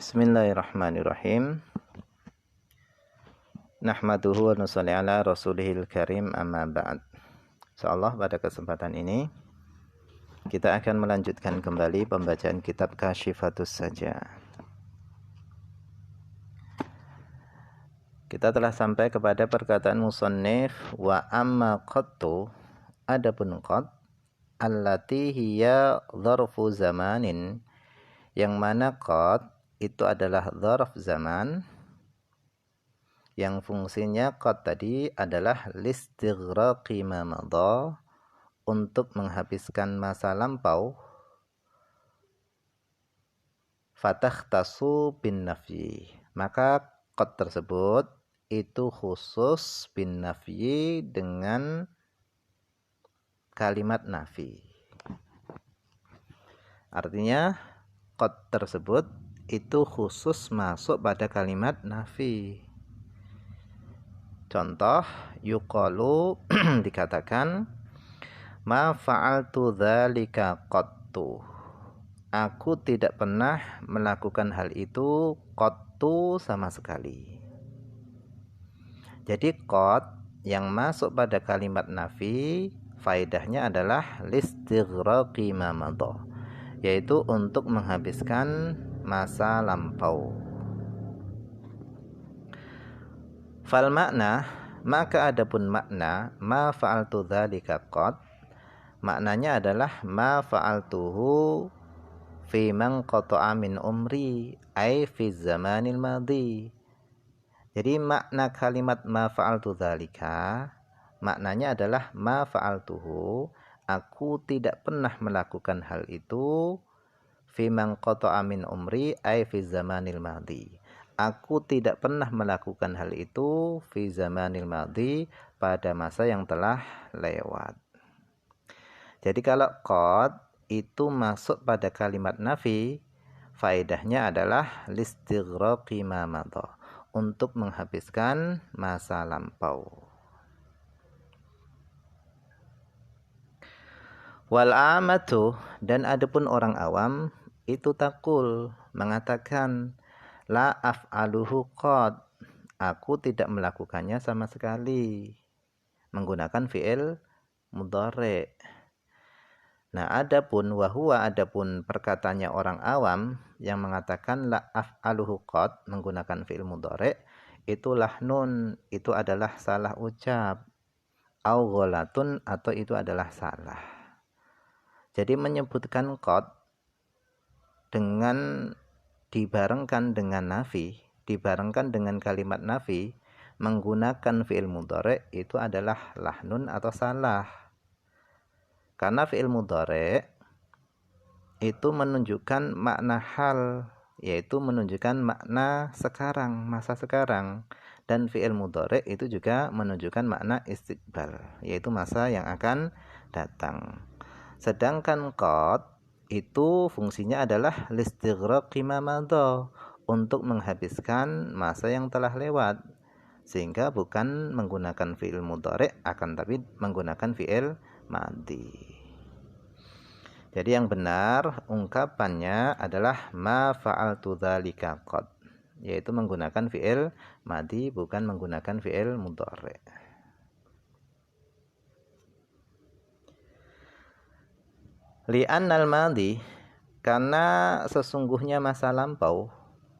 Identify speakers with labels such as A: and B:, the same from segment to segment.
A: Bismillahirrahmanirrahim. Nahmaduhu wa nusalli ala rasulihil karim, amma ba'd. Insyaallah pada kesempatan ini kita akan melanjutkan kembali pembacaan kitab Kasyifatus Saja. Kita telah sampai kepada perkataan musannif wa amma qattu, adapun qat allati hiya dzarfu zamanin, yang mana qat itu adalah dzarf zaman yang fungsinya qad tadi adalah listighraqi ma madha, untuk menghabiskan masa lampau, fatakhtasu bin nafyi, maka qad tersebut itu khusus bin nafyi dengan kalimat nafi. Artinya qad tersebut itu khusus masuk pada kalimat nafi. Contoh, yuqalu dikatakan ma fa'altu dzalika qattu, aku tidak pernah melakukan hal itu qattu, sama sekali. Jadi qat yang masuk pada kalimat nafi faedahnya adalah listighraqi ma madha, yaitu untuk menghabiskan masa lampau. Fal makna, maka adapun makna ma fa'altu dzalika qad, maknanya adalah ma fa'altuhu fi man qata'a min umri, ay fi zamanil madhi. Jadi makna kalimat ma fa'altu dzalika maknanya adalah ma fa'altuhu, aku tidak pernah melakukan hal itu, fi man qata'a min umri, ay fi zamanil madhi, aku tidak pernah melakukan hal itu fi zamanil madhi, pada masa yang telah lewat. Jadi kalau qad itu masuk pada kalimat nafi, faedahnya adalah listighraqi ma madha, untuk menghabiskan masa lampau. Wal amatu, dan adapun orang awam itu taqul, mengatakan la af'aluhu qad, aku tidak melakukannya sama sekali, menggunakan fi'il mudhari'. Nah, adapun wahwa, adapun perkataannya orang awam yang mengatakan la af'aluhu qad menggunakan fi'il mudhari', itu lahnun, itu adalah salah ucap, au ghalatun, atau itu adalah salah. Jadi menyebutkan qad dengan dibarengkan dengan nafi, dibarengkan dengan kalimat nafi menggunakan fi'il mudhari' itu adalah lahnun atau salah. Karena fi'il mudhari' itu menunjukkan makna hal, yaitu menunjukkan makna sekarang, masa sekarang. Dan fi'il mudhari' itu juga menunjukkan makna istiqbal, yaitu masa yang akan datang. Sedangkan qad itu fungsinya adalah listighraqi ma madha, untuk menghabiskan masa yang telah lewat, sehingga bukan menggunakan fi'il mudhari', akan tapi menggunakan fi'il madhi. Jadi yang benar ungkapannya adalah ma fa'altu dzalika qad, yaitu menggunakan fi'il madhi, bukan menggunakan fi'il mudhari'. Li'annal madhi, karena sesungguhnya masa lampau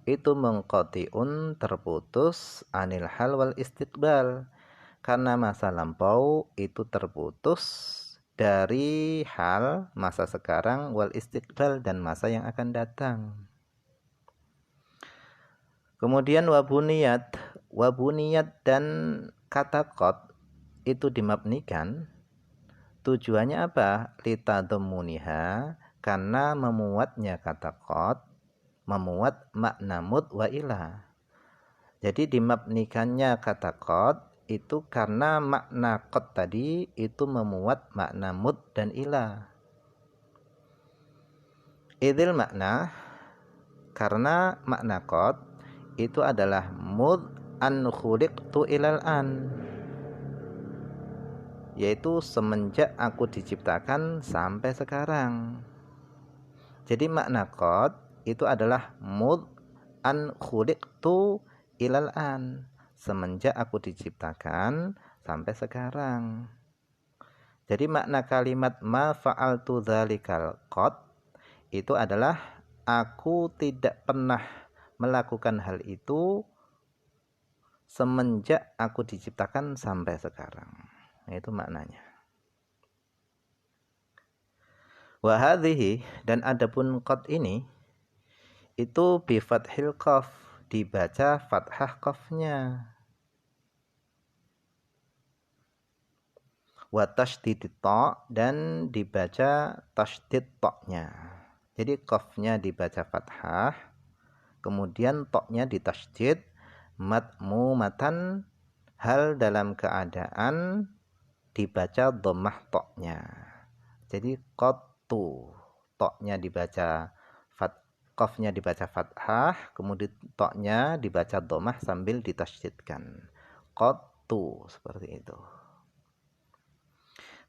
A: itu munqati'un, terputus, anil hal wal istiqbal, karena masa lampau itu terputus dari hal, masa sekarang, wal istiqbal, dan masa yang akan datang. Kemudian wabuniyat, dan kata qad itu dimabnikan, tujuannya apa? Litadammuniha, karena memuatnya kata qad memuat makna mud wa ila. Jadi dimabnikannya kata qad itu karena makna qad tadi itu memuat makna mud dan ila. Idzil makna, karena makna qad itu adalah mud an khuliqtu ilal an, yaitu semenjak aku diciptakan sampai sekarang. Jadi makna qad itu adalah mud an khuliqtu ilal an, semenjak aku diciptakan sampai sekarang. Jadi makna kalimat ma fa'altu dzalikal qad itu adalah aku tidak pernah melakukan hal itu semenjak aku diciptakan sampai sekarang. Nah, itu maknanya. Wa hadhihi, dan adapun qad ini itu bi fathil qaf, dibaca fathah qafnya. Wa tasydid ta, dan dibaca tasydid ta-nya. Jadi qafnya dibaca fathah, kemudian ta-nya ditasydid matmumatan, hal dalam keadaan dibaca dhammah ta-nya. Jadi qattu, ta-nya dibaca qafnya dibaca fathah, kemudian ta-nya dibaca dhammah sambil ditasydidkan. Qattu, seperti itu.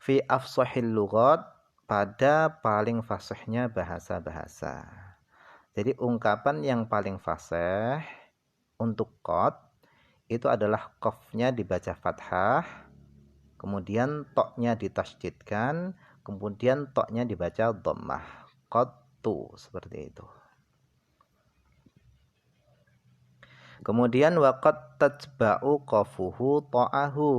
A: Fi afsahil lughat, pada paling fasihnya bahasa-bahasa. Jadi ungkapan yang paling fasih untuk qad itu adalah qafnya dibaca fathah, kemudian ta-nya ditasydidkan, kemudian ta-nya dibaca dhammah. Qattu, seperti itu. Kemudian waqad tatba'u qafuhu ta'ahu.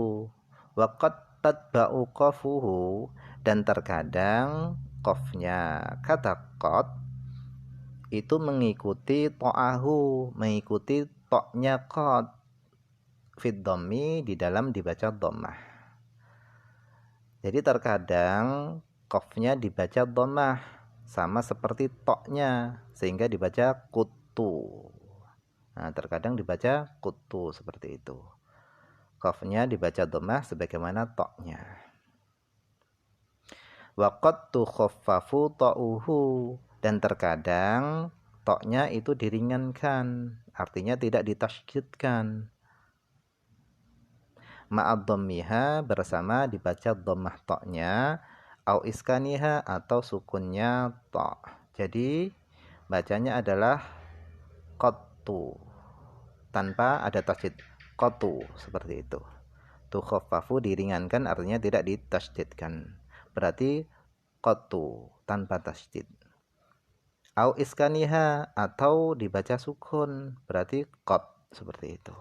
A: Waqad tatba'u qafuhu, dan terkadang qafnya kata qad itu mengikuti ta'ahu, mengikuti ta-nya qad fid dhammi, di dalam dibaca dhammah. Jadi terkadang qafnya dibaca dhammah sama seperti ta-nya sehingga dibaca kutu. Nah, terkadang dibaca kutu seperti itu. Qafnya dibaca dhammah sebagaimana ta-nya. Wa qad tukhaffafu ta'uhu, dan terkadang ta-nya itu diringankan, artinya tidak ditasydidkan. Ma'ad dhammiha, bersama dibaca dhammah ta-nya, au iskaniha, atau sukunnya ta. Jadi bacanya adalah qattu tanpa ada tasydid. Qatu, seperti itu. Tukhaffafu, diringankan, artinya tidak ditasydidkan. Berarti qatu tanpa tasydid. Au iskaniha, atau dibaca sukun, berarti qat, seperti itu.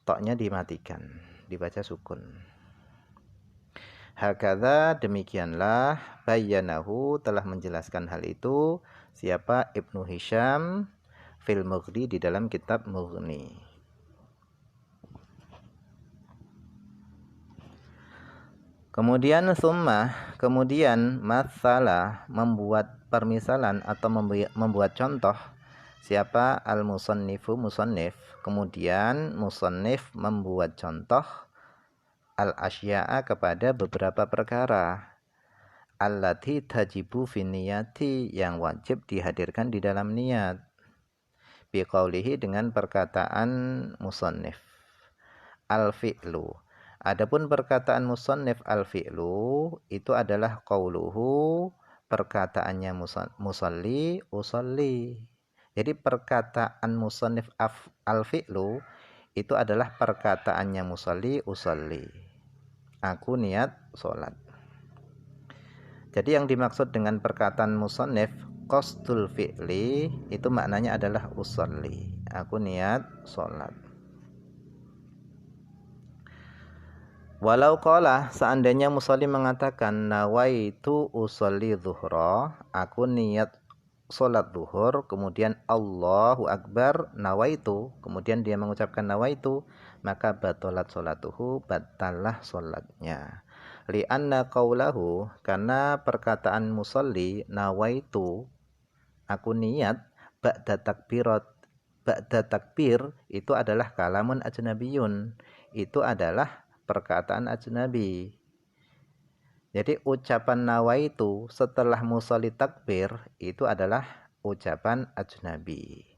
A: Ta-nya dimatikan, dibaca sukun. Hakadha, demikianlah, bayyanahu, telah menjelaskan hal itu siapa? Ibnu Hisham fil Mughni, di dalam kitab Mughni. Kemudian kemudian matsalah, membuat permisalan atau membuat contoh siapa? Al-musannifu, musannif. Kemudian musannif membuat contoh al-asya'a, kepada beberapa perkara, allati tajibu fi niyati, yang wajib dihadirkan di dalam niat, biqaulihi, dengan perkataan musannif. Al-fi'lu, adapun perkataan musannif al-fi'lu itu adalah qauluhu, perkataannya musalli, usalli. Jadi perkataan musannif al-fi'lu itu adalah perkataannya musalli, usalli. Aku niat sholat. Jadi yang dimaksud dengan perkataan musannif qasdul fi'li, itu maknanya adalah usalli, aku niat sholat. Walau qala, seandainya musalli mengatakan nawaitu usolli zuhra, aku niat sholat zuhur, kemudian Allahu Akbar, nawaitu, kemudian dia mengucapkan nawaitu, maka batalat sholatuhu, batalah sholatnya. Li'anna qawlahu, karena perkataan musalli nawaitu, aku niat, ba'da takbir, itu adalah kalamun ajnabiyun, itu adalah perkataan ajnabi. Jadi ucapan nawaitu setelah musalli takbir itu adalah ucapan ajnabi.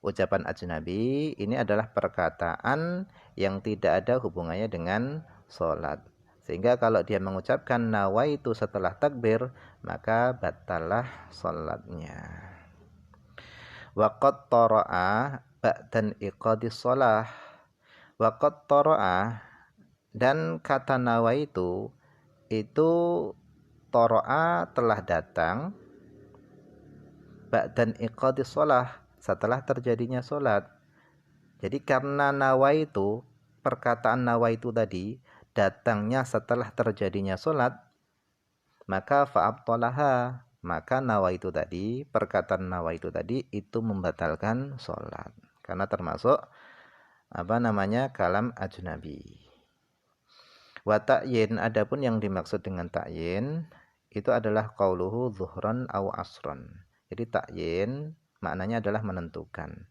A: Ucapan ajnabi ini adalah perkataan yang tidak ada hubungannya dengan sholat. Sehingga kalau dia mengucapkan nawaitu setelah takbir, maka batalah sholatnya. Waqad tara'a ba'dan iqadis shalah. Waqad tara'a, dan kata nawaitu itu tara'a telah datang ba'dan iqadis shalah, setelah terjadinya salat. Jadi karena nawaitu, perkataan nawaitu tadi datangnya setelah terjadinya salat, maka fa'abtalaha, maka nawaitu tadi, perkataan nawaitu tadi itu membatalkan salat. Karena termasuk kalam ajnabi. Wa ta'yin, adapun yang dimaksud dengan ta'yin itu adalah qauluhu zuhran au asron. Jadi ta'yin maknanya adalah menentukan.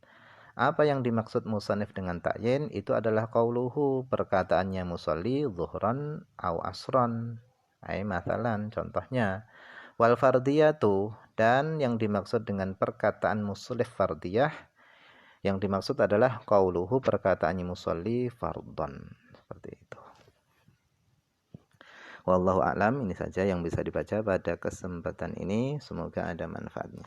A: Apa yang dimaksud musannif dengan ta'yin itu adalah qauluhu, perkataannya musolli zuhran au asron. Masalan, contohnya wal fardiyatu, dan yang dimaksud dengan perkataan musallif fardiyah, yang dimaksud adalah qauluhu, perkataannya musolli fardhon. Seperti itu. Wallahu a'lam. Ini saja yang bisa dibaca pada kesempatan ini, semoga ada manfaatnya.